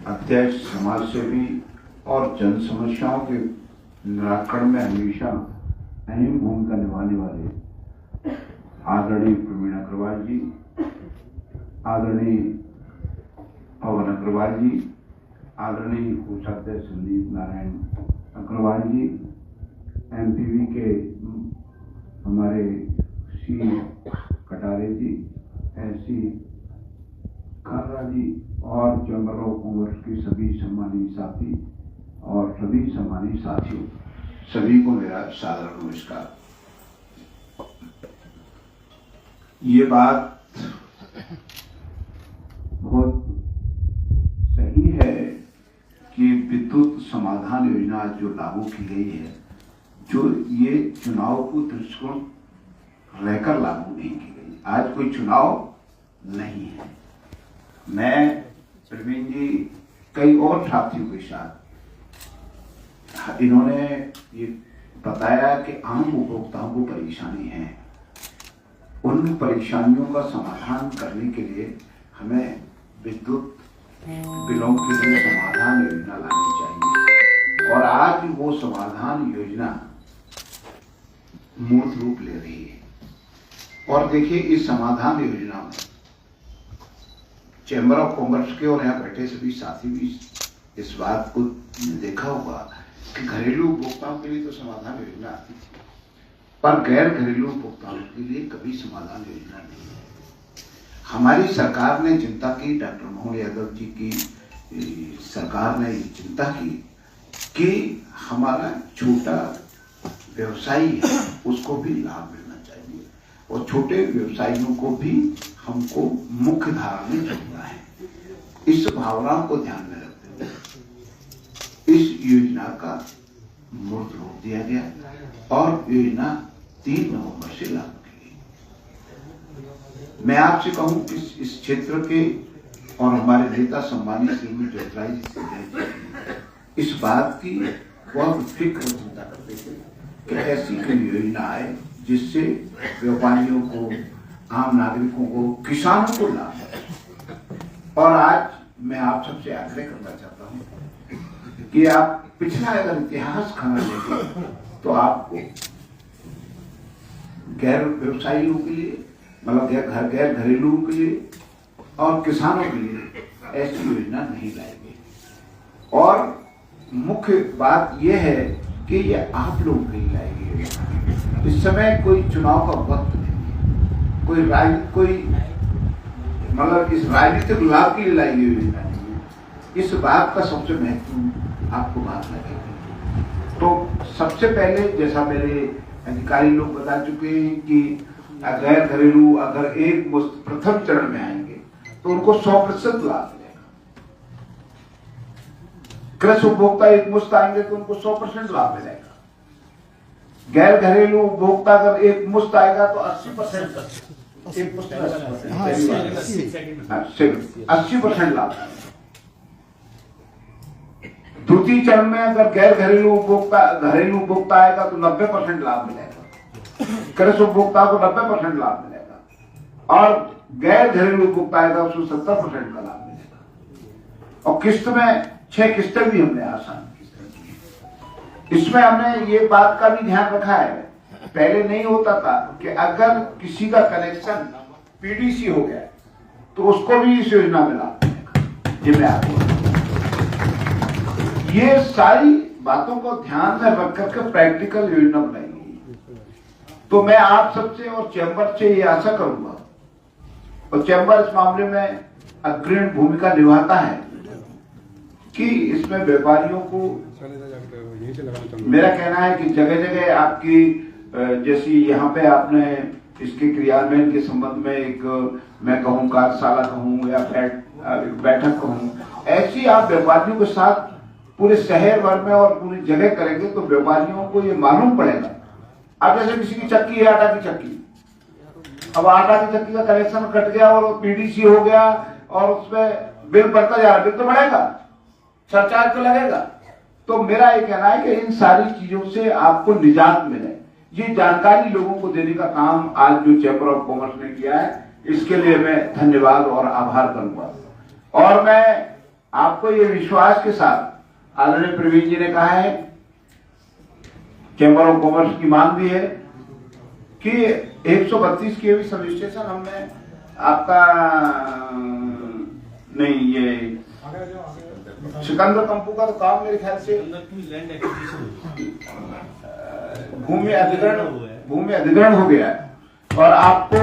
अध्यक्ष, समाज सेवी और जन समस्याओं के निराकरण में हमेशा अहम भूमिका निभाने वाले आदरणीय प्रवीण अग्रवाल जी, आदरणीय पवन अग्रवाल जी, आदरणीय कोषाध्यक्ष संदीप नारायण अग्रवाल जी, एमपीवी के हमारे सी कटारे जी, एससी खालरा जी और चैम्बर ऑफ कॉमर्स के सभी सम्मानित साथी और सभी सम्मानित साथियों, सभी को मेरा सादर नमस्कार। ये बात बहुत सही है कि विद्युत समाधान योजना जो लागू की गई है, जो ये चुनाव को दृष्टिकोण रहकर लागू नहीं की गई। आज कोई चुनाव नहीं है। मैं प्रवीण जी कई और साथियों के साथ इन्होंने ये बताया कि आम उपभोक्ताओं को परेशानी है, उन परेशानियों का समाधान करने के लिए हमें विद्युत बिलों के लिए समाधान योजना लानी चाहिए और आज वो समाधान योजना मूर्त रूप ले रही है। और देखिए, इस समाधान योजना में चैम्बर ऑफ कॉमर्स के और यहाँ बैठे सभी साथी भी इस बात को देखा होगा कि घरेलू उपभोक्ताओं के लिए तो समाधान योजना आती थी, पर गैर घरेलू उपभोक्ताओं के लिए कभी समाधान योजना नहीं है। हमारी सरकार ने चिंता की, डॉक्टर मोहन यादव जी की सरकार ने चिंता की कि हमारा छोटा व्यवसायी है उसको भी लाभ मिलना चाहिए और छोटे व्यवसायियों को भी हमको मुख्य धारा में जोड़ना है। इस भावनाओं को ध्यान में रखते हुए इस योजना का मूर्त रूप दिया गया और योजना 3 नवंबर से लागू की गई। मैं आपसे कहूं कि इस क्षेत्र के और हमारे नेता सम्मानित श्री ज्योतिरादित्य जी इस बात की बहुत फिक्र चिंता करते थे कि ऐसी कोई योजना आए जिससे व्यापारियों को, आम नागरिकों को, किसानों को लाभ है। और आज मैं आप सबसे आग्रह करना चाहता हूं कि आप पिछला अगर इतिहास खाना लेंगे तो आपको गैर व्यवसायियों के लिए, मतलब गैर घरेलू के लिए और किसानों के लिए ऐसी योजना नहीं लाएगी। और मुख्य बात यह है कि ये आप लोगों के लिए लाएगी। इस समय कोई चुनाव का वक्त नहीं, कोई मतलब इस राजनीतिक लाभ के लिए लाई गई योजना नहीं है। इस बात का सबसे महत्वपूर्ण आपको बात लगेगी। तो सबसे पहले, जैसा मेरे अधिकारी लोग बता चुके हैं कि गैर घरेलू अगर एक मुश्त प्रथम चरण में आएंगे तो उनको 100% लाभ मिलेगा। कृषि उपभोक्ता एक मुश्त आएंगे तो उनको 100% लाभ मिलेगा। गैर घरेलू उपभोक्ता अगर एक मुश्त आएगा तो 80% लाभ। द्वितीय चरण में अगर गैर घरेलू उपभोक्ता आएगा तो 90% लाभ मिलेगा। कृषि उपभोक्ता को 90% लाभ मिलेगा और गैर घरेलू उपभोक्ता आएगा उसको 70% का लाभ मिलेगा। और किस्त में 6 किस्तें भी हमने आसान की। इसमें हमने ये बात का भी ध्यान रखा है, पहले नहीं होता था कि अगर किसी का कनेक्शन पीडीसी हो गया तो उसको भी इस योजना में लाभ मिलेगा। ये मैं आपको, ये सारी बातों को ध्यान में रख करके प्रैक्टिकल योजना बनाई गई। तो मैं आप सबसे और चैम्बर से ये आशा करूंगा, और चैम्बर इस मामले में अग्रणी भूमिका निभाता है कि इसमें व्यापारियों को, मेरा कहना है कि जगह जगह आपकी जैसी यहाँ पे आपने इसके क्रियान्वयन के संबंध में एक, मैं कहूँ कार्यशाला कहूँ या बैठक कहूँ, ऐसी आप व्यापारियों के साथ पूरे शहर भर में और पूरी जगह करेंगे तो व्यापारियों को ये मालूम पड़ेगा। अब जैसे किसी की चक्की है, आटा की चक्की, अब आटा की चक्की का कनेक्शन कट गया और पीडीसी हो गया और उसमें बिल बढ़ता जा रहा, बिल तो बढ़ेगा, सरचार्ज तो लगेगा। तो मेरा ये कहना है कि इन सारी चीजों से आपको निजात मिले, ये जानकारी लोगों को देने का काम आज जो चैम्बर ऑफ कॉमर्स ने किया है, इसके लिए मैं धन्यवाद और आभार करूंगा। और मैं आपको ये विश्वास के साथ आदरणीय प्रवीण जी ने कहा है, चैम्बर ऑफ कॉमर्स की मांग भी है कि 132 केवी सब स्टेशन हमने आपका नहीं, ये सिकंदर कंपू का तो काम मेरे ख्याल से भूमि अधिग्रहण हो गया है। और आपको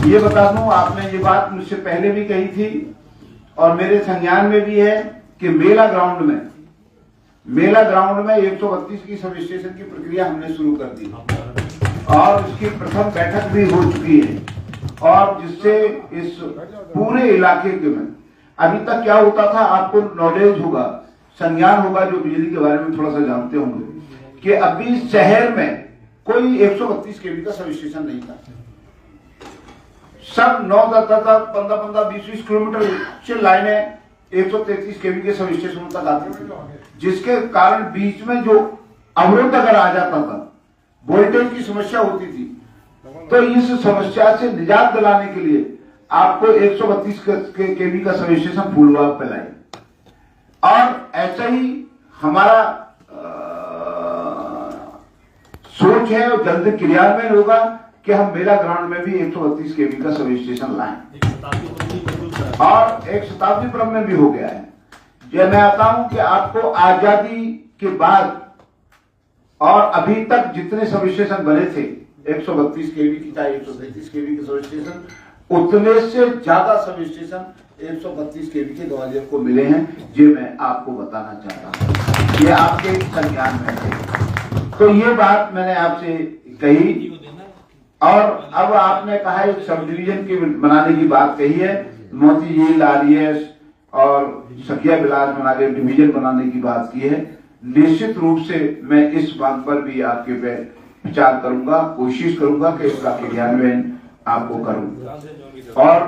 ये बता दूं, आपने ये बात मुझसे पहले भी कही थी और मेरे संज्ञान में भी है कि मेला ग्राउंड में 132 की सब स्टेशन की प्रक्रिया हमने शुरू कर दी और उसकी प्रथम बैठक भी हो चुकी है। और जिससे इस पूरे इलाके में अभी तक क्या होता था, आपको नॉलेज होगा, संज्ञान होगा, जो बिजली के बारे में थोड़ा सा जानते होंगे, कि अभी शहर में कोई 132 केवी का सब स्टेशन नहीं था। सब 9-10-15-20 किलोमीटर से लाइनें 133 केवी के सब स्टेशनों तक आती थी, जिसके कारण बीच में जो अवरोध अगर आ जाता था, वोल्टेज की समस्या होती थी, तो इस समस्या से निजात दिलाने के लिए आपको 132 केवी का सब स्टेशन फुलबाग पे लाए। और ऐसा ही हमारा सोच है और जल्द क्रियान्वयन होगा कि हम मेला ग्राउंड में भी 132 केवी का सब स्टेशन लाएं। और एक शताब्दी क्रम में भी हो गया है। जो मैं आता हूं कि आपको आजादी के बाद और अभी तक जितने सब स्टेशन बने थे 132 केवी की चाहे 133 केवी के सब स्टेशन, उतने से ज्यादा सब स्टेशन 132 केवी के ग्वालियर को मिले हैं। ये मैं आपको बताना चाहता हूं, ये आपके संज्ञान में है। तो ये बात मैंने आपसे कही। और अब आपने कहा एक सब डिवीजन की बनाने की बात कही है, मोती झील आरईएस और सखिया बिलास बना के डिवीजन बनाने की बात की है। निश्चित रूप से मैं इस बात पर भी आपके पे विचार करूंगा, कोशिश करूंगा कि इसका क्रियान्वयन आपको करूं। और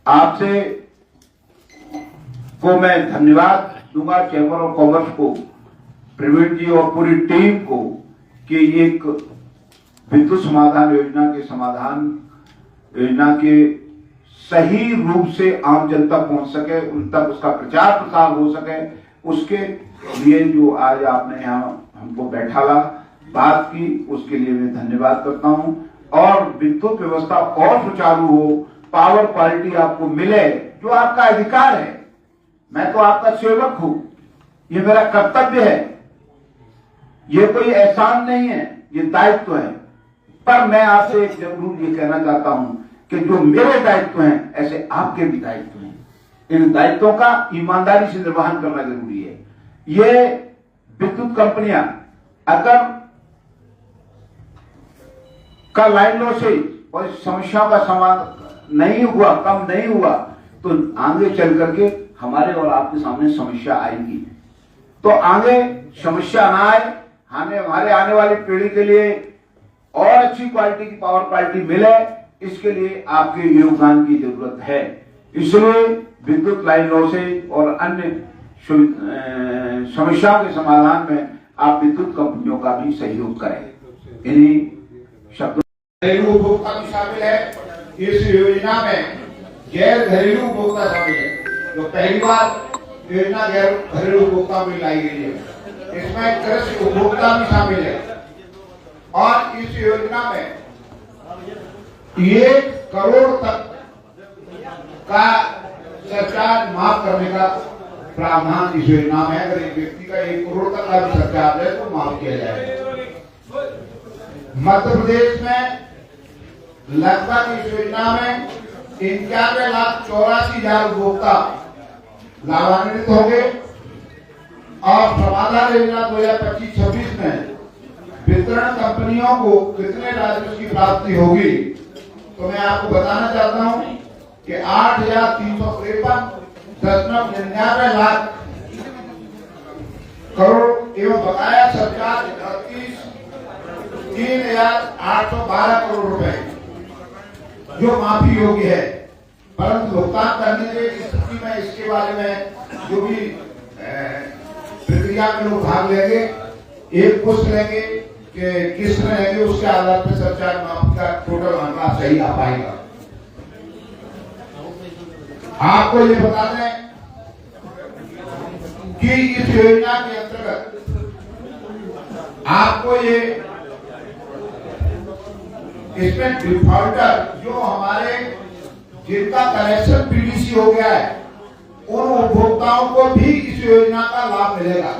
आपसे को मैं धन्यवाद दूंगा चैम्बर ऑफ कॉमर्स को, प्रवीण जी और पूरी टीम को, कि ये एक विद्युत समाधान योजना के सही रूप से आम जनता पहुंच सके, उन तक उसका प्रचार प्रसार हो सके, उसके लिए जो आज आपने यहाँ हमको बैठाला बात की, उसके लिए मैं धन्यवाद करता हूं। और विद्युत व्यवस्था और सुचारू हो, पावर क्वालिटी आपको मिले, जो आपका अधिकार है। मैं तो आपका सेवक हूं, ये मेरा कर्तव्य है, ये कोई एहसान नहीं है, ये दायित्व है। पर मैं आपसे एक जरूर ये कहना चाहता हूं कि जो मेरे दायित्व हैं, ऐसे आपके भी दायित्व हैं। इन दायित्वों का ईमानदारी से निर्वहन करना जरूरी है। ये विद्युत कंपनियां अगर का लाइन लॉसेज और समस्याओं का समाधान नहीं हुआ, कम नहीं हुआ, तो आगे चल करके हमारे और आपके सामने समस्या आएगी। तो आगे समस्या ना आए, हमारे आने वाली पीढ़ी के लिए और अच्छी क्वालिटी की पावर क्वालिटी मिले, इसके लिए आपके योगदान की जरूरत है। इसलिए विद्युत लाइन लॉसेज और अन्य समस्याओं के समाधान में आप विद्युत कंपनियों का भी सहयोग करें। इन्हीं शब्दों घरेलू उपभोक्ता भी शामिल है इस योजना में, गैर घरेलू उपभोक्ता शामिल है। जो पहली बार योजना गैर घरेलू उपभोक्ता में लाई गई है, इसमें कृषि उपभोक्ता भी शामिल है। और इस योजना में 1 करोड़ तक का सरचार्ज माफ करने का प्रावधान इस योजना में है। अगर एक व्यक्ति का 1 करोड़ तक का भी सरचार्ज है तो माफ किया जाएगा। मध्य प्रदेश में लगभग इस योजना में 91,84,000 उपभोक्ता लाभान्वित होंगे। और समाधान योजना 2025-26 में वितरण कंपनियों को कितने राजस्व की प्राप्ति होगी, तो मैं आपको बताना चाहता हूं कि 8,353.99 लाख करोड़ एवं बकाया सरचार्ज 3,812 करोड़ रुपए जो माफी योग्य है। परंतु भुगतान करने की स्थिति में इसके बारे में जो भी प्रक्रिया में लोग भाग लेंगे, एक पुष्ट लेंगे कि किस तरह है, उसके आधार पर सरचार्ज माफी का टोटल आंकड़ा सही आ पाएगा। आपको ये बता दें कि इस योजना के अंतर्गत आपको ये इसमें डिफॉल्टर जो हमारे जिनका कनेक्शन पीडीसी हो गया है उन उपभोक्ताओं को भी इस योजना का लाभ मिलेगा।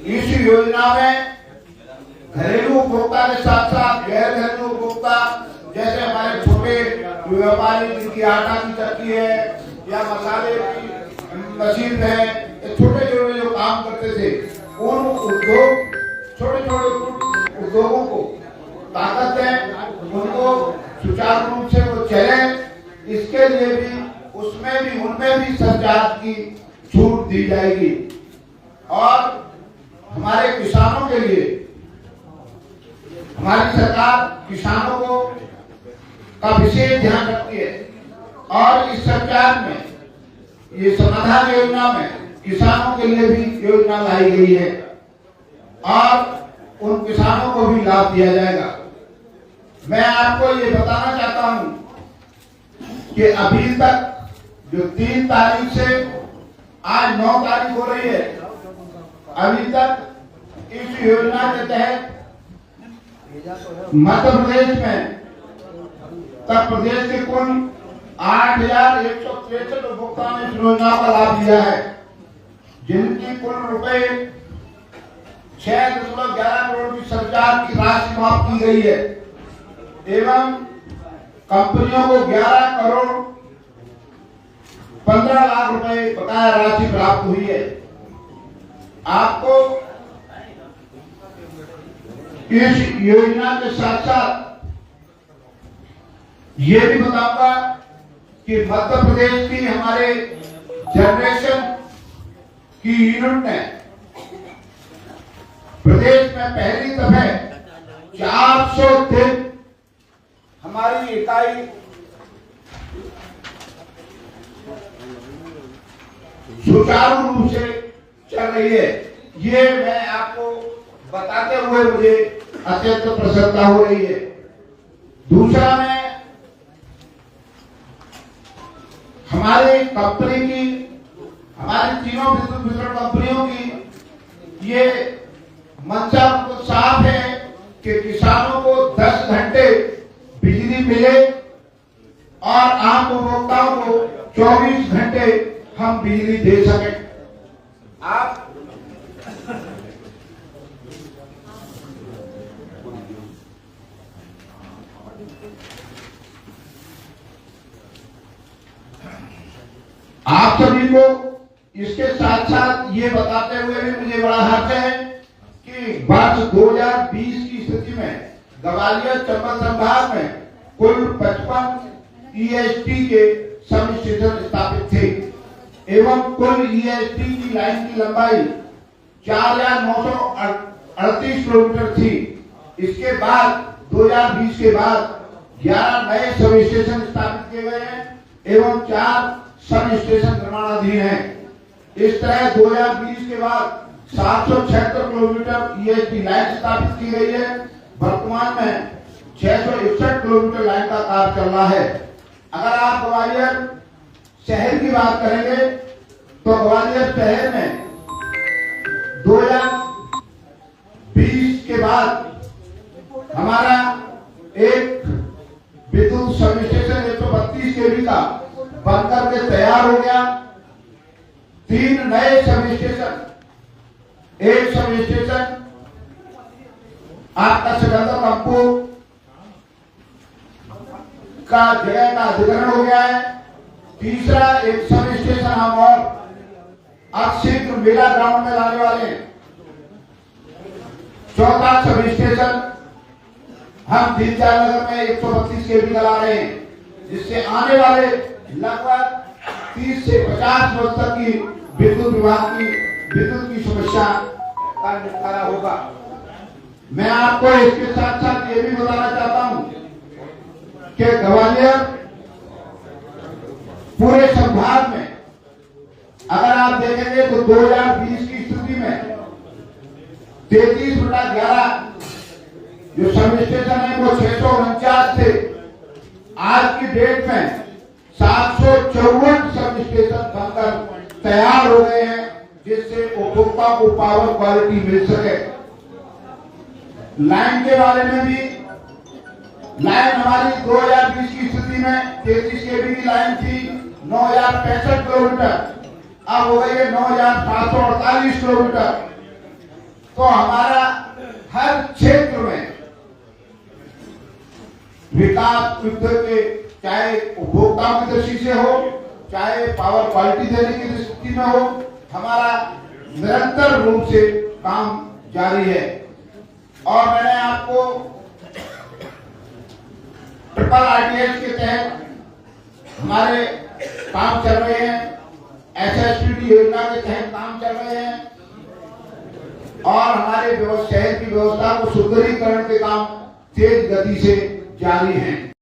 इस योजना में घरेलू उपभोक्ता के साथ साथ गैर घरेलू उपभोक्ता जैसे हमारे छोटे व्यापारी जिनकी आटा की चक्की है या मसाले की मशीन है, छोटे छोटे जो काम करते थे उन उद्योग छोटे छोटे उद्योगों को ताकत दें, उनको सुचारू रूप से वो चले, इसके लिए भी उसमें भी उनमें भी सरचार्ज की छूट दी जाएगी। और हमारे किसानों के लिए हमारी सरकार किसानों को का विशेष ध्यान रखती है और इस सरकार में ये समाधान योजना में किसानों के लिए भी योजना लाई गई है और उन किसानों को भी लाभ दिया जाएगा। मैं आपको ये बताना चाहता हूं कि अभी तक जो 3 तारीख से आज 9 तारीख हो रही है, अभी तक इस योजना के तहत मध्य प्रदेश में तक प्रदेश के कुल 8,163 उपभोक्ताओं ने इस योजना का लाभ लिया है, जिनकी कुल रुपए 6.11 करोड़ की सरकार की राशि माफ की गई है एवं कंपनियों को 11 करोड़ 15 लाख रुपए बकाया राशि प्राप्त हुई है। आपको इस योजना के साथ साथ ये भी बताऊंगा कि मध्य प्रदेश की हमारे जनरेशन की यूनिट ने प्रदेश में पहली दफे 400 दिन हमारी इकाई सुचारू रूप से चल रही है। ये मैं आपको बताते हुए मुझे अत्यंत प्रसन्नता हो रही है। दूसरा, मैं हमारी कंपनी की, हमारी तीनों विद्युत वितरण कंपनियों की ये मंशा साफ है कि किसानों को 10 घंटे बिजली मिले और आम उपभोक्ताओं को 24 घंटे हम बिजली दे सकें। आप सभी को इसके साथ साथ ये बताते हुए भी मुझे बड़ा हर्ष है कि वर्ष 2020 की स्थिति में ग्वालियर चंबल संभाग में कुल 55 EST के सब स्टेशन स्थापित थे एवं कुल EST की लाइन की लंबाई 4,938 किलोमीटर थी। इसके बाद 2020 के बाद 11 नए सब स्टेशन स्थापित किए गए हैं एवं 4 सब स्टेशन निर्माणाधीन है। इस तरह 2020 के बाद 776 किलोमीटर EST लाइन स्थापित की गई है। वर्तमान में 661 किलोमीटर लाइन का कार्य चल रहा है। अगर आप ग्वालियर शहर की बात करेंगे तो ग्वालियर शहर में 2020 के बाद हमारा एक विद्युत सब स्टेशन 132 kV का बनकर के तैयार हो गया। 3 नए सब स्टेशन, एक सब स्टेशन आपका सिकंदर कंपू का जगह का अधिग्रहण हो गया है। तीसरा एक सब स्टेशन हम और अब शीघ्र मेला ग्राउंड में लाने वाले हैं। चौथा सब स्टेशन हम दीनदयाल नगर में 132 kV का ला रहे हैं, जिससे आने वाले लगभग 30 से 50 वर्ष तक की विद्युत विभाग की विद्युत की समस्या का निपटारा होगा। मैं आपको इसके साथ साथ ये भी बताना चाहता हूं कि ग्वालियर पूरे संभाग में अगर आप देखेंगे तो 2020 की स्थिति में 33/11 जो सब स्टेशन है वो 649 थे। आज की डेट में 754 सब स्टेशन बनकर तैयार हो गए हैं, जिससे उपभोक्ता को पावर क्वालिटी मिल सके। लाइन के बारे में भी, लाइन हमारी 2020 की स्थिति में 33 केवी की लाइन थी 9065 किलोमीटर, अब हो गई है 9748 किलोमीटर। तो हमारा हर क्षेत्र में विकास के, चाहे उपभोक्ताओं की दृष्टि से हो, चाहे पावर क्वालिटी देने की दृष्टि में हो, हमारा निरंतर रूप से काम जारी है। और मैंने आपको ट्रिपल आरटीएस के तहत हमारे काम चल रहे हैं, एसएसपीडी योजना के तहत काम चल रहे हैं, और हमारे शहर की व्यवस्था को सुदृढ़ीकरण के काम तेज गति से जारी हैं।